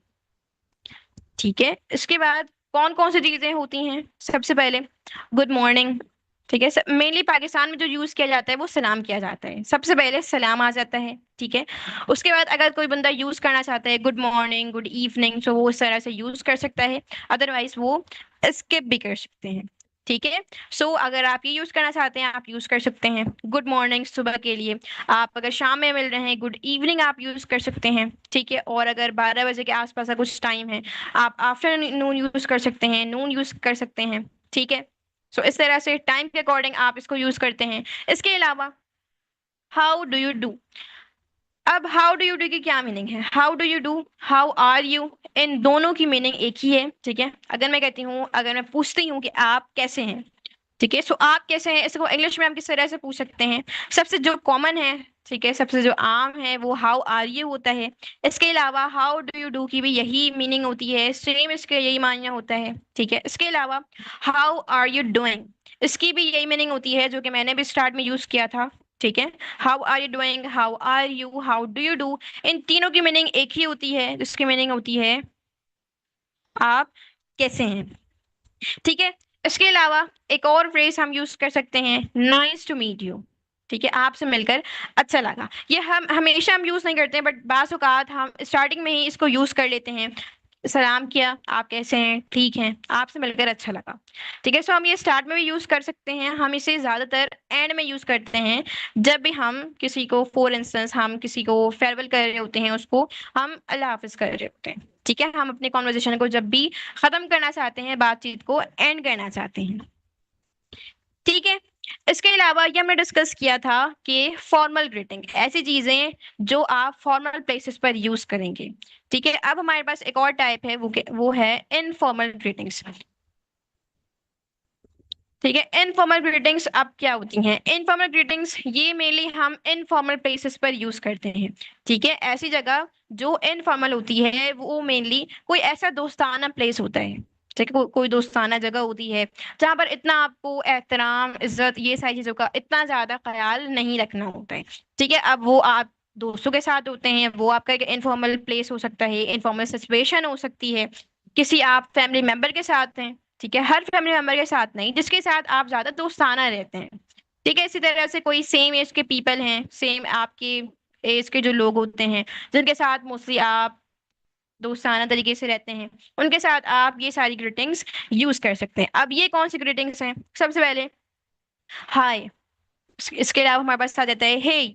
ठीक है, इसके बाद कौन कौन सी चीजें होती हैं, सबसे पहले गुड मॉर्निंग। ठीक है, मेनली पाकिस्तान में जो यूज किया जाता है वो सलाम किया जाता है, सबसे पहले सलाम आ जाता है। ठीक है, उसके बाद अगर कोई बंदा यूज करना चाहता है गुड मॉर्निंग, गुड इवनिंग, तो वो उस तरह से यूज कर सकता है, अदरवाइज वो स्किप भी कर सकते हैं। ठीक है। सो अगर आप ये यूज करना चाहते हैं आप यूज कर सकते हैं गुड मॉर्निंग सुबह के लिए। आप अगर शाम में मिल रहे हैं गुड इवनिंग आप यूज कर सकते हैं, ठीक है। और अगर 12 बजे के आसपास का कुछ टाइम है आप आफ्टरनून यूज कर सकते हैं, नून यूज कर सकते हैं, ठीक है। सो इस तरह से टाइम के अकॉर्डिंग आप इसको यूज करते हैं। इसके अलावा हाउ डू यू डू। अब हाउ डू यू डू की क्या मीनिंग है, how do you do, how are you, इन दोनों की मीनिंग एक ही है, ठीक है। अगर मैं कहती हूँ, अगर मैं पूछती हूँ कि आप कैसे हैं, ठीक है। सो आप कैसे हैं इसको इंग्लिश में हम किस तरह से पूछ सकते हैं। सबसे जो कॉमन है, ठीक है, सबसे जो आम है वो हाउ आर यू होता है। इसके अलावा हाउ डू यू डू की भी यही मीनिंग होती है, सेम इसके यही मायने होता है, ठीक है। इसके अलावा हाउ आर यू डूइंग, इसकी भी यही मीनिंग होती है जो कि मैंने भी स्टार्ट में यूज किया था, ठीक है। How are you doing, how are you, how do you do, इन तीनों की मीनिंग एक ही होती है, जिसकी मीनिंग होती है आप कैसे हैं, ठीक है। इसके अलावा एक और फ्रेज हम यूज कर सकते हैं, नाइस टू मीट यू, ठीक है, आपसे मिलकर अच्छा लगा। ये हम हमेशा हम यूज नहीं करते हैं बट बाज़ औक़ात हम स्टार्टिंग में ही इसको यूज कर लेते हैं। सलाम किया, आप कैसे हैं, ठीक हैं, आपसे मिलकर अच्छा लगा, ठीक है। सो हम ये स्टार्ट में भी यूज कर सकते हैं, हम इसे ज्यादातर एंड में यूज करते हैं जब भी हम किसी को, फॉर इंस्टेंस हम किसी को फेयरवेल कर रहे होते हैं, उसको हम अल्लाह हाफिज कर रहे होते हैं, ठीक है। हम अपने कॉन्वर्जेशन को जब भी खत्म करना चाहते हैं, बातचीत को एंड करना चाहते हैं, ठीक है। इसके अलावा ये हमने डिस्कस किया था कि फॉर्मल ग्रीटिंग ऐसी चीजें जो आप फॉर्मल प्लेसेस पर यूज करेंगे, ठीक है। अब हमारे पास एक और टाइप है, वो है इनफॉर्मल ग्रीटिंग्स, ठीक है। इनफॉर्मल ग्रीटिंग्स अब क्या होती हैं, इनफॉर्मल ग्रीटिंग्स ये मेनली हम इनफॉर्मल प्लेसेस पर यूज करते हैं, ठीक है। ऐसी जगह जो इनफॉर्मल होती है वो मेनली कोई ऐसा दोस्ताना प्लेस होता है, ठीक है। कोई दोस्ताना जगह होती है जहां पर इतना आपको एहतराम इज्जत ये सारी चीजों का इतना ज्यादा ख्याल नहीं रखना होता है, ठीक है। अब वो आप दोस्तों के साथ होते हैं, वो आपका एक इनफॉर्मल प्लेस हो सकता है, इनफॉर्मल सिचुएशन हो सकती है, किसी आप फैमिली मेंबर के साथ हैं, ठीक है। हर फैमिली मेंबर के साथ नहीं, जिसके साथ आप ज्यादा दोस्ताना रहते हैं, ठीक है। इसी तरह से कोई सेम एज के पीपल हैं, सेम आपके एज के जो लोग होते हैं जिनके साथ मोस्टली आप दोस्ताना तरीके से रहते हैं, उनके साथ आप ये सारी ग्रीटिंग्स यूज कर सकते हैं। अब ये कौन सी ग्रीटिंग्स हैं, सबसे पहले हाय, इसके अलावा हमारे पास आ जाता है हे,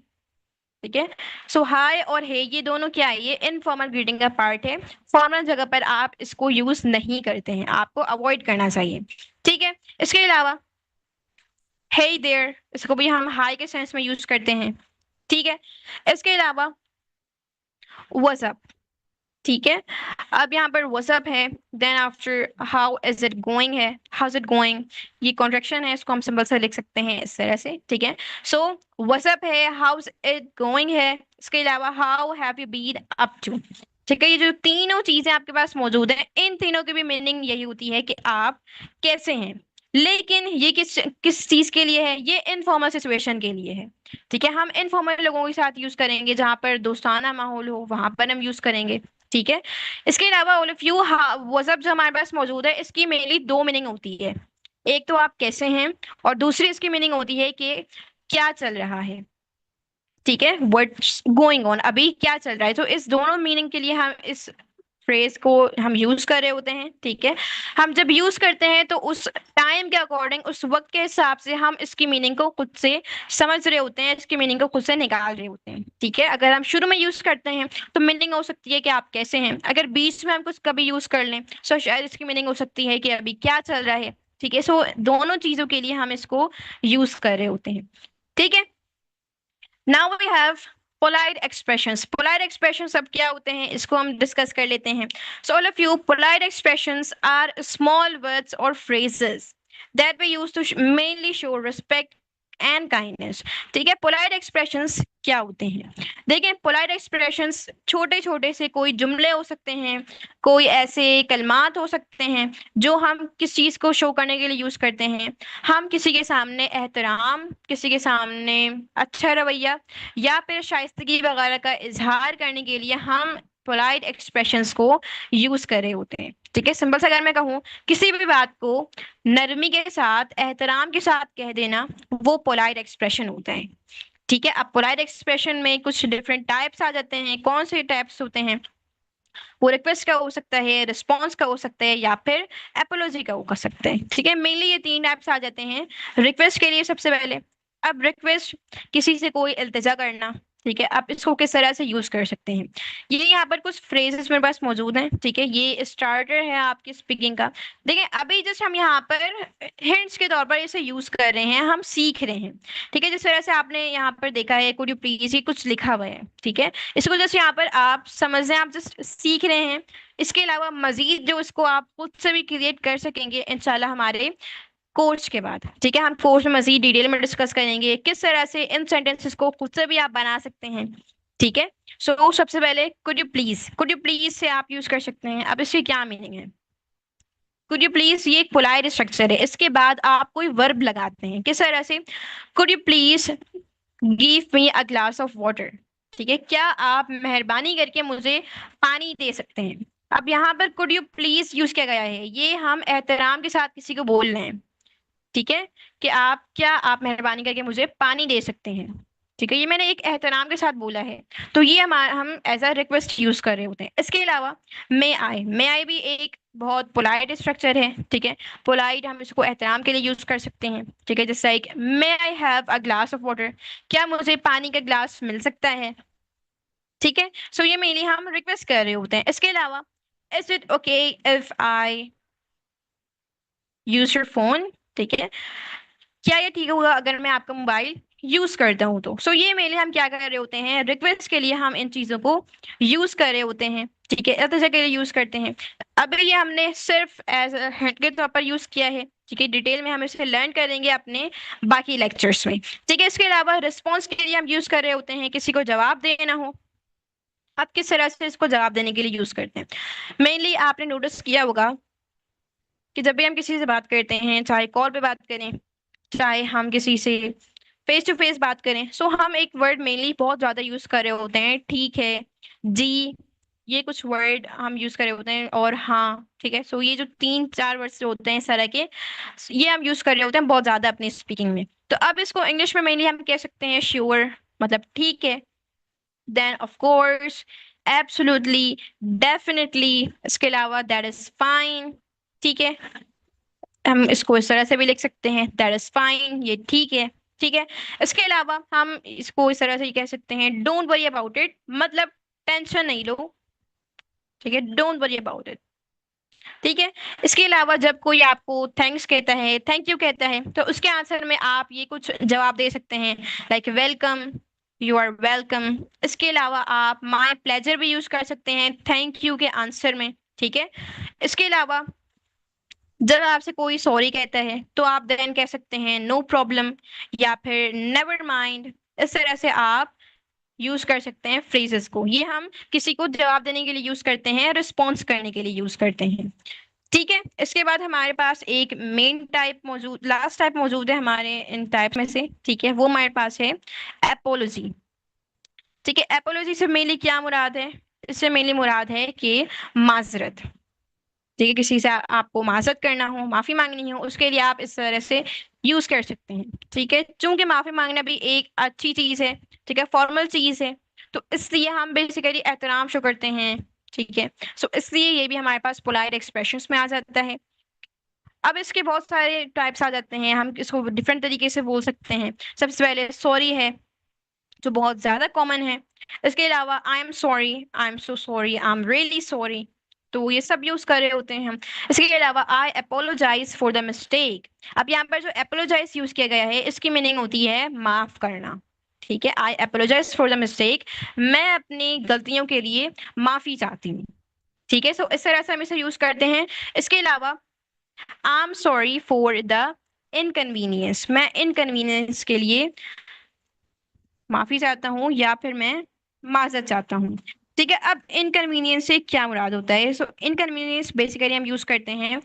ठीक है। सो हाय और हे ये दोनों क्या है, ये इनफॉर्मल ग्रीटिंग का पार्ट है, फॉर्मल जगह पर आप इसको यूज नहीं करते हैं, आपको अवॉइड करना चाहिए, ठीक है। इसके अलावा हे देयर, इसको भी हम हाय के सेंस में यूज करते हैं, ठीक है। इसके अलावा व्हाट्स अप, ठीक है। अब यहाँ पर व्हाट्सअप है, then after how is it going है, हाउ इज इट गोइंग, ये कॉन्ट्रेक्शन है, इसको हम सिंपल से लिख सकते हैं इस तरह से, ठीक है। सो व्हाट्सअप है, हाउ इज इट गोइंग है, इसके अलावा how have you been up to, ठीक है। ये जो तीनों चीजें आपके पास मौजूद हैं, इन तीनों की भी मीनिंग यही होती है कि आप कैसे हैं, लेकिन ये किस किस चीज के लिए है, ये इनफॉर्मल सिचुएशन के लिए है, ठीक है। हम इनफॉर्मल लोगों के साथ यूज करेंगे, जहां पर दोस्ताना माहौल हो वहां पर हम यूज करेंगे, ठीक है। इसके अलावा ऑल ऑफ यू व्हाट्सएप जो हमारे पास मौजूद है, इसकी मेनली दो मीनिंग होती है, एक तो आप कैसे हैं और दूसरी इसकी मीनिंग होती है कि क्या चल रहा है, ठीक है, व्हाट्स गोइंग ऑन, अभी क्या चल रहा है। तो इस दोनों मीनिंग के लिए हम इस फ्रेज को हम यूज कर रहे होते हैं, ठीक है। हम जब यूज करते हैं तो उस टाइम के अकॉर्डिंग, उस वक्त के हिसाब से हम इसकी मीनिंग को खुद से समझ रहे होते हैं, इसकी मीनिंग को खुद से निकाल रहे होते हैं, ठीक है। अगर हम शुरू में यूज करते हैं तो मीनिंग हो सकती है कि आप कैसे हैं, अगर बीच में हम कुछ कभी यूज कर लें तो शायद इसकी मीनिंग हो सकती है कि अभी क्या चल रहा है, ठीक है। सो दोनों चीजों के लिए हम इसको यूज कर रहे होते हैं, ठीक है। Now we have polite expressions, polite expressions अब क्या होते हैं इसको हम डिस्कस कर लेते हैं। So all of you, polite expressions are small words और phrases that we use to mainly show respect and kindness, ठीक है। पोलाइट एक्सप्रेशंस क्या होते हैं, देखिए पोलाइट एक्सप्रेशंस छोटे छोटे से कोई जुमले हो सकते हैं, कोई ऐसे कलमात हो सकते हैं जो हम किस चीज को शो करने के लिए यूज करते हैं। हम किसी के सामने एहतराम, किसी के सामने अच्छा रवैया या फिर शाइस्तगी वगैरह का इजहार करने के लिए हम पोलाइट एक्सप्रेशंस को यूज कर रहे होते हैं, ठीक है। सिंपल सा अगर मैं कहूँ, किसी भी बात को नरमी के साथ, एहतराम के साथ कह देना, वो पोलाइट एक्सप्रेशन होता है, ठीक है। अब पोलाइट एक्सप्रेशन में कुछ डिफरेंट टाइप्स आ जाते हैं, कौन से टाइप्स होते हैं, वो रिक्वेस्ट का हो सकता है, रिस्पॉन्स का हो सकता है, या फिर एपोलॉजी का हो सकता है। ठीक है, मेनली ये 3 टाइप्स आ जाते हैं रिक्वेस्ट के लिए सबसे पहले। अब रिक्वेस्ट, किसी से कोई इल्तिजा करना, ठीक है, आप इसको किस तरह से यूज कर सकते हैं। ये यहाँ पर कुछ फ्रेजेस मेरे पास मौजूद हैं, ठीक है, ये स्टार्टर है आपकी स्पीकिंग का। देखिए अभी जस्ट हम यहाँ पर हिंट्स के तौर पर इसे यूज कर रहे हैं, हम सीख रहे हैं। ठीक है, जिस तरह से आपने यहाँ पर देखा है कुड यू प्लीज, ये कुछ लिखा हुआ है, ठीक है, इसको जस्ट यहाँ पर आप समझ रहे हैं, आप जस्ट सीख रहे हैं। इसके अलावा मजीद जो इसको आप खुद से भी क्रिएट कर सकेंगे इंशाल्लाह हमारे कोर्स के बाद। ठीक है, हम कोर्स में मजीद डिटेल में डिस्कस करेंगे किस तरह से इन सेंटेंसेस को खुद से भी आप बना सकते हैं। ठीक है, सो सबसे पहले कुड यू प्लीज से आप यूज कर सकते हैं। अब इसकी क्या मीनिंग है? कुड यू प्लीज ये एक पोलाइट स्ट्रक्चर है, इसके बाद आप कोई वर्ब लगाते हैं किस तरह से, could you please give me a glass of water. ठीक है, क्या आप मेहरबानी करके मुझे पानी दे सकते हैं। अब यहाँ पर कुड यू प्लीज यूज किया गया है, ये हम एहतराम के साथ किसी को बोल रहे हैं। ठीक है, कि आप मेहरबानी करके मुझे पानी दे सकते हैं। ठीक है, ये मैंने एक एहतराम के साथ बोला है, तो ये हम एज अ रिक्वेस्ट यूज कर रहे होते हैं। इसके अलावा मे आई भी एक बहुत पोलाइट स्ट्रक्चर है। ठीक है, पोलाइट हम इसको एहतराम के लिए यूज कर सकते हैं। ठीक है, जैसे like may I have a glass of water, क्या मुझे पानी का ग्लास मिल सकता है। ठीक है, सो ये मेनली हम रिक्वेस्ट कर रहे होते हैं। इसके अलावा is it okay if I use your phone. ठीक है, क्या ये ठीक होगा अगर मैं आपका मोबाइल यूज करता हूँ तो। सो ये मेनली हम क्या कर रहे होते हैं, रिक्वेस्ट के लिए हम इन चीजों को यूज कर रहे होते हैं। ठीक है, इस तरह के लिए यूज करते हैं। अब ये हमने सिर्फ एज हेड के तौर पर यूज किया है। ठीक है, डिटेल में हम इसे लर्न करेंगे अपने बाकी लेक्चर्स में। ठीक है, इसके अलावा रिस्पॉन्स के लिए हम यूज कर रहे होते हैं, किसी को जवाब देना हो, आप किस तरह से इसको जवाब देने के लिए यूज करते हैं। मेनली आपने नोटिस किया होगा कि जब भी हम किसी से बात करते हैं, चाहे कॉल पे बात करें, चाहे हम किसी से फेस टू फेस बात करें, सो हम एक वर्ड मेनली बहुत ज्यादा यूज कर रहे होते हैं, ठीक है, जी, ये कुछ वर्ड हम यूज कर रहे होते हैं, और हाँ। ठीक है, सो ये जो 3-4 वर्ड्स होते हैं इस तरह के, ये हम यूज कर रहे होते हैं बहुत ज्यादा अपनी स्पीकिंग में। तो अब इसको इंग्लिश में मेनली हम कह सकते हैं श्योर, मतलब ठीक है, then of course, absolutely, definitely, इसके अलावा दैट इज फाइन। ठीक है, हम इसको इस तरह से भी लिख सकते हैं, दैट इज फाइन, ये ठीक है। ठीक है, इसके अलावा हम इसको इस तरह से ही कह सकते हैं, डोंट वरी अबाउट इट, मतलब टेंशन नहीं लो। ठीक है, डोंट वरी अबाउट इट। ठीक है, इसके अलावा जब कोई आपको थैंक्स कहता है, थैंक यू कहता है, तो उसके आंसर में आप ये कुछ जवाब दे सकते हैं, like welcome, you are welcome. इसके अलावा आप माई प्लेजर भी यूज कर सकते हैं थैंक यू के आंसर में। ठीक है, इसके अलावा जब आपसे कोई सॉरी कहता है तो आप देन कह सकते हैं नो प्रॉब्लम, या फिर नेवर माइंड। इस तरह से आप यूज कर सकते हैं फ्रेजेस को। ये हम किसी को जवाब देने के लिए यूज करते हैं, रिस्पॉन्स करने के लिए यूज करते हैं। ठीक है, इसके बाद हमारे पास एक मेन टाइप मौजूद, लास्ट टाइप मौजूद है हमारे इन टाइप में से। ठीक है, वो हमारे पास है एपोलॉजी। ठीक है, एपोलॉजी से मेनली क्या मुराद है? इससे मेनली मुराद है कि माजरत। ठीक है, किसी से आपको माजरत करना हो, माफी मांगनी हो, उसके लिए आप इस तरह से यूज कर सकते हैं। ठीक है, चूंकि माफी मांगना भी एक अच्छी चीज है, ठीक है, फॉर्मल चीज है, तो इसलिए हम बेसिकली एहतराम शो करते हैं। ठीक है, सो इसलिए ये भी हमारे पास पोलाइट एक्सप्रेशंस में आ जाता है। अब इसके बहुत सारे टाइप्स आ जाते हैं, हम इसको डिफरेंट तरीके से बोल सकते हैं। सबसे पहले सॉरी है, जो बहुत ज्यादा कॉमन है। इसके अलावा I am sorry, I am so sorry, I am really sorry, तो ये सब यूज कर रहे होते हैं हम। इसके अलावा आई अपोलोजाइज फॉर द मिस्टेक। अब यहाँ पर जो अपोलोजाइज यूज किया गया है, इसकी मीनिंग होती है माफ करना। ठीक है, आई अपोलोजाइज फॉर द मिस्टेक, मैं अपनी गलतियों के लिए माफी चाहती हूँ। ठीक है, सो इस तरह से हम इसे यूज करते हैं। इसके अलावा I am sorry for the inconvenience, मैं इनकन्वीनियंस के लिए माफी चाहता हूँ, या फिर मैं माजरत चाहता हूँ। ठीक है, अब इनकन्वीनियंस से क्या मुराद होता है? सो इनकन्वीनियंस बेसिकली हम यूज करते हैं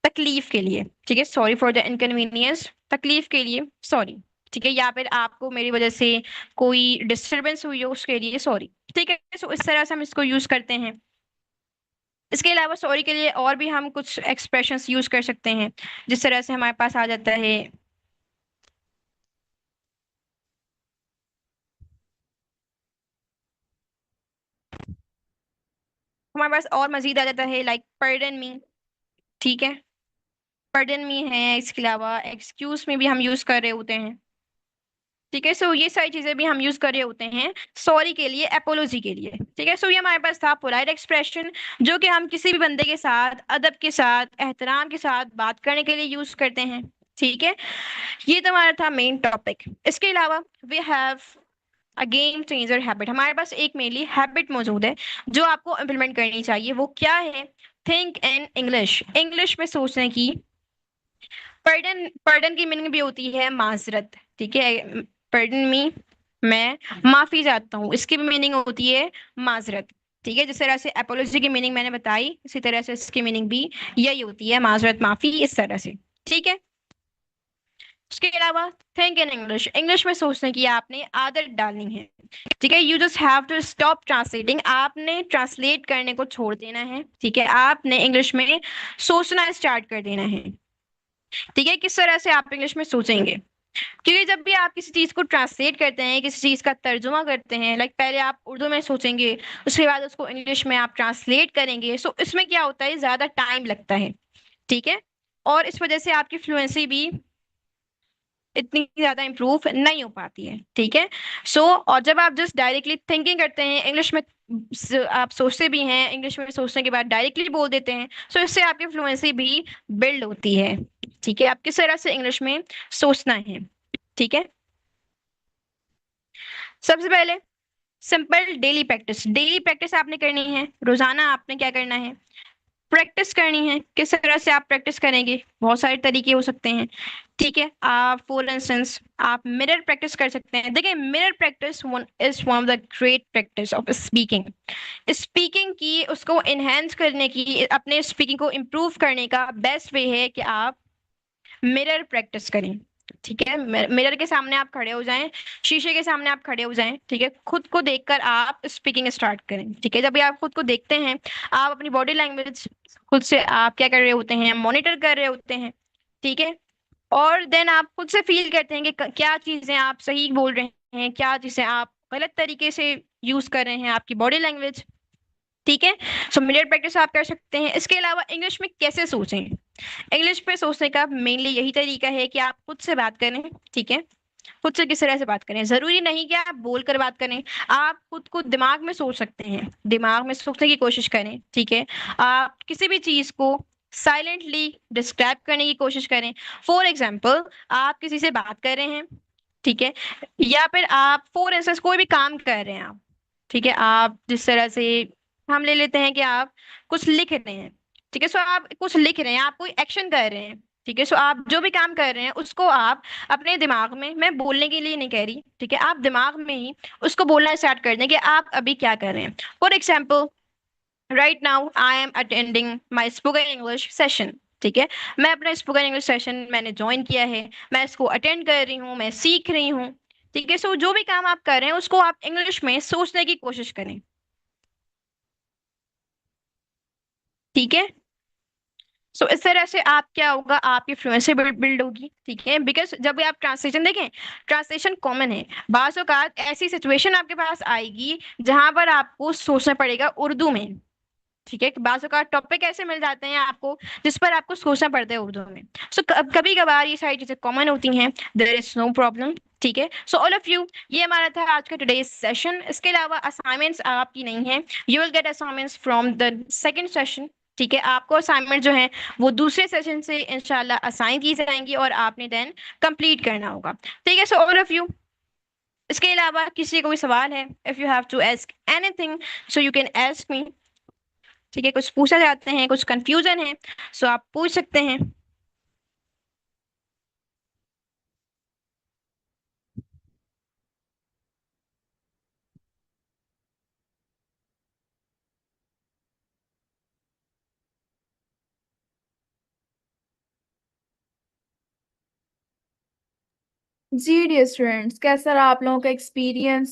तकलीफ के लिए। ठीक है, सॉरी फॉर द इनकन्वीनियंस, तकलीफ के लिए सॉरी। ठीक है, या फिर आपको मेरी वजह से कोई डिस्टरबेंस हुई हो, उसके लिए सॉरी। ठीक है, सो इस तरह से हम इसको यूज करते हैं। इसके अलावा सॉरी के लिए और भी हम कुछ एक्सप्रेशंस यूज कर सकते हैं, जिस तरह से हमारे पास आ जाता है, हमारे पास और मजीद आ जाता है लाइक पर्डन मी, ठीक है, पर्डन मी है, इसके अलावा एक्सक्यूज में भी हम यूज कर रहे होते हैं, ठीक है। सो ये सारी चीजें भी हम यूज कर रहे होते हैं सॉरी के लिए, एपोलॉजी के लिए, ठीक है। सो ये हमारे पास था पोलाइट एक्सप्रेशन, जो कि हम किसी भी बंदे के साथ अदब के साथ एहतराम के साथ बात करने के लिए यूज करते हैं, ठीक है। ये तो हमारा था मेन टॉपिक। इसके अलावा we have a game changer habit, हमारे पास एक मेनली हैबिट मौजूद है जो आपको इम्प्लीमेंट करनी चाहिए। वो क्या है? थिंक इन इंग्लिश, इंग्लिश में सोचने की। पर्डन, पर्डन की मीनिंग भी होती है माजरत, ठीक है। पर्डन मी, मैं माफी चाहता हूँ, इसकी भी मीनिंग होती है माजरत, ठीक है। जिस तरह से एपोलॉजी की मीनिंग मैंने बताई, इसी तरह से इसकी मीनिंग भी यही होती है, माजरत, माफी, इस तरह से, ठीक है। उसके अलावा थिंक इन इंग्लिश, इंग्लिश में सोचने की आपने आदत डालनी है, ठीक है। You just have to stop translating, आपने ट्रांसलेट करने को छोड़ देना है, ठीक है। आपने इंग्लिश में सोचना स्टार्ट कर देना है, ठीक है। किस तरह से आप इंग्लिश में सोचेंगे? क्योंकि जब भी आप किसी चीज को ट्रांसलेट करते हैं, किसी चीज का तर्जुमा करते हैं, लाइक पहले आप उर्दू में सोचेंगे, उसके बाद उसको इंग्लिश में आप ट्रांसलेट करेंगे, सो इसमें क्या होता है, ज्यादा टाइम लगता है, ठीक है। और इस वजह से आपकी फ्लुएंसी भी इतनी ज्यादा इंप्रूव नहीं हो पाती है, ठीक है। और जब आप जस्ट डायरेक्टली थिंकिंग करते हैं इंग्लिश में, आप सोचते भी हैं इंग्लिश में, सोचने के बाद डायरेक्टली बोल देते हैं, सो इससे आपकी फ्लुएंसी भी बिल्ड होती है, ठीक है। आप किस तरह से इंग्लिश में सोचना है, ठीक है। सबसे पहले सिंपल डेली प्रैक्टिस आपने करनी है, रोजाना आपने क्या करना है, प्रैक्टिस करनी है। किस तरह से आप प्रैक्टिस करेंगे? बहुत सारे तरीके हो सकते हैं, ठीक है। आप फॉर इंस्टेंस आप मिरर प्रैक्टिस कर सकते हैं। देखिए, mirror practice one is one of the great practice of speaking, speaking की उसको एनहेंस करने की, अपने स्पीकिंग को इम्प्रूव करने का बेस्ट वे है कि आप मिरर प्रैक्टिस करें, ठीक है। मिरर के सामने आप खड़े हो जाएं, शीशे के सामने आप खड़े हो जाएं, ठीक है। खुद को देखकर आप स्पीकिंग स्टार्ट करें, ठीक है। जब भी आप खुद को देखते हैं, आप अपनी बॉडी लैंग्वेज खुद से आप क्या कर रहे होते हैं, मॉनिटर कर रहे होते हैं, ठीक है। और देन आप खुद से फील करते हैं कि क्या चीजें आप सही बोल रहे हैं, क्या चीजें आप गलत तरीके से यूज कर रहे हैं, आपकी बॉडी लैंग्वेज, ठीक है। सो मिरर प्रैक्टिस आप कर सकते हैं। इसके अलावा इंग्लिश में कैसे सोचें, इंग्लिश में सोचने का मेनली यही तरीका है कि आप खुद से बात करें, ठीक है। खुद से किस तरह से बात करें, जरूरी नहीं कि आप बोल कर बात करें, आप खुद को दिमाग में सोच सकते हैं, दिमाग में सोचने की कोशिश करें, ठीक है। आप किसी भी चीज को साइलेंटली डिस्क्राइब करने की कोशिश करें। फॉर एग्जाम्पल, आप किसी से बात कर रहे हैं, ठीक है, या फिर आप फॉर इंस्टेंस कोई भी काम कर रहे हैं आप, ठीक है। आप जिस तरह से हम ले लेते हैं कि आप कुछ लिख रहे हैं, ठीक है। आप कुछ लिख रहे हैं, आप कोई एक्शन कर रहे हैं, ठीक है। आप जो भी काम कर रहे हैं उसको आप अपने दिमाग में, मैं बोलने के लिए नहीं कह रही, ठीक है, आप दिमाग में ही उसको बोलना स्टार्ट कर दें कि आप अभी क्या कर रहे हैं। For example, right now I am attending my spoken English session, ठीक है। मैं अपना स्पोकन इंग्लिश सेशन मैंने ज्वाइन किया है, मैं इसको अटेंड कर रही हूँ, मैं सीख रही हूँ, ठीक है। जो भी काम आप कर रहे हैं उसको आप इंग्लिश में सोचने की कोशिश करें, ठीक है। इस तरह से आप क्या होगा, आपकी फ्लुएंसी बिल्ड होगी, ठीक है। बिकॉज जब भी आप ट्रांसलेशन देखें, ट्रांसलेशन कॉमन है, बाज़ औक़ात ऐसी सिचुएशन आपके पास आएगी जहां पर आपको सोचना पड़ेगा उर्दू में, ठीक है। बाज़ औक़ात टॉपिक ऐसे मिल जाते हैं आपको जिस पर आपको सोचना पड़ता है उर्दू में। कभी कभार ये सारी चीजें कॉमन होती हैं, देयर इज नो प्रॉब्लम, ठीक है। ऑल ऑफ यू, ये हमारा था आज का टुडेज सेशन। इसके अलावा असाइनमेंट्स आपकी नहीं है, you will get assignments from the second session, ठीक है। आपको असाइनमेंट जो है वो दूसरे सेशन से इंशाल्लाह असाइन की जाएंगी और आपने देन कंप्लीट करना होगा, ठीक है। ऑल ऑफ यू, इसके अलावा किसी को कोई सवाल है, if you have to ask anything, so you can ask me, ठीक है। कुछ पूछना चाहते हैं, कुछ कंफ्यूजन है, सो आप पूछ सकते हैं। जी डियर स्टूडेंट्स, कैसा रहा आप लोगों का एक्सपीरियंस?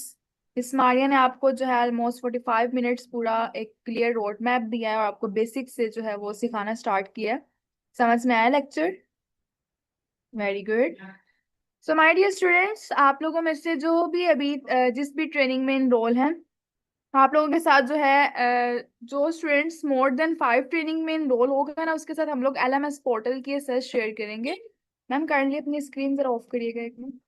इस मारिया ने आपको जो है ऑलमोस्ट 45 मिनट्स पूरा एक क्लियर रोड मैप दिया है और आपको बेसिक से जो है वो सिखाना स्टार्ट किया है। समझ में आया lecture? Very good. So my dear students, आप लोगों में से जो भी अभी जिस भी ट्रेनिंग में इनरोल हैं, आप लोगों के साथ जो है जो स्टूडेंट्स मोर देन 5 ट्रेनिंग में इनरोल होगा ना, उसके साथ हम लोग एलएमएस पोर्टल की एक्सेस शेयर करेंगे। मैम काइंडली अपनी स्क्रीन जरा ऑफ करिएगा एक मिनट।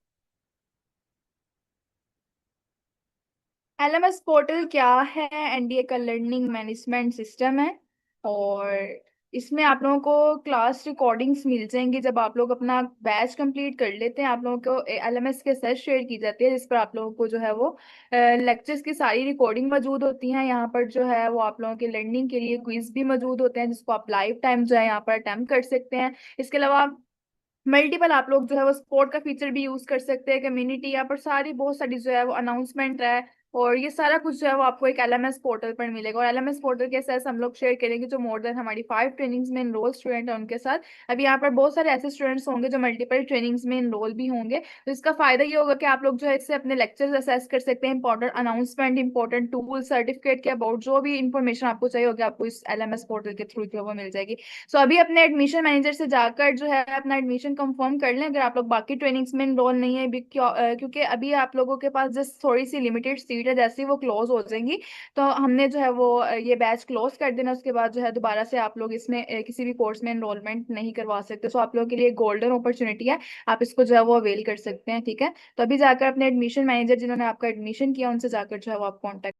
एलएमएस पोर्टल क्या है? एनडीए का लर्निंग मैनेजमेंट सिस्टम है। और इसमें आप लोगों को क्लास रिकॉर्डिंग्स मिल जाएंगी। जब आप लोग अपना बैच कंप्लीट कर लेते हैं, आप लोगों को एलएमएस के सेट शेयर की जाती है, जिस पर आप लोगों को जो है वो लेक्चर्स की सारी रिकॉर्डिंग मौजूद होती हैं। यहाँ पर जो है वो आप लोगों के लर्निंग के लिए क्विज भी मौजूद होते हैं, जिसको आप लाइव टाइम जो है यहाँ पर अटेम्प्ट कर सकते हैं। इसके अलावा मल्टीपल आप लोग जो है वो स्पोर्ट का फीचर भी यूज कर सकते हैं। कम्युनिटी यहाँ पर सारी बहुत सारी जो है वो अनाउंसमेंट है, और ये सारा कुछ जो है वो आपको एक एलएमएस पोर्टल पर मिलेगा। और एलएमएस पोर्टल के साथ हम लोग शेयर करेंगे जो मोर देन हमारी 5 ट्रेनिंग्स में इनरोल स्टूडेंट है उनके साथ। अभी यहाँ पर बहुत सारे ऐसे स्टूडेंट्स होंगे जो मल्टीपल ट्रेनिंग्स में इनरोल भी होंगे। तो इसका फायदा ये होगा कि आप लोग जो है इससे अपने लेक्चर्स असेस कर सकते हैं, important announcement, important tool, certificate के अबाउट जो भी इंफॉर्मेशन आपको चाहिए होगी, आपको इस एलएमएस पोर्टल के थ्रू जो है वो मिल जाएगी। सो अभी अपने एडमिशन मैनेजर से जाकर जो है अपना एडमिशन कंफर्म कर लें, अगर आप लोग बाकी ट्रेनिंग्स में इनरोल नहीं है क्योंकि अभी आप लोगों के पास जस्ट थोड़ी सी लिमिटेड सीट है। जैसे ही वो क्लोज हो जाएंगी तो हमने जो है वो ये बैच क्लोज कर देना। उसके बाद जो है दोबारा से आप लोग इसमें किसी भी कोर्स में एनरोलमेंट नहीं करवा सकते। सो आप लोगों के लिए गोल्डन अपॉर्चुनिटी है, आप इसको जो है वो अवेल कर सकते हैं। ठीक है, तो अभी जाकर अपने एडमिशन मैनेजर जिन्होंने आपका एडमिशन किया उनसे जाकर जो है वो आप कॉन्टेक्ट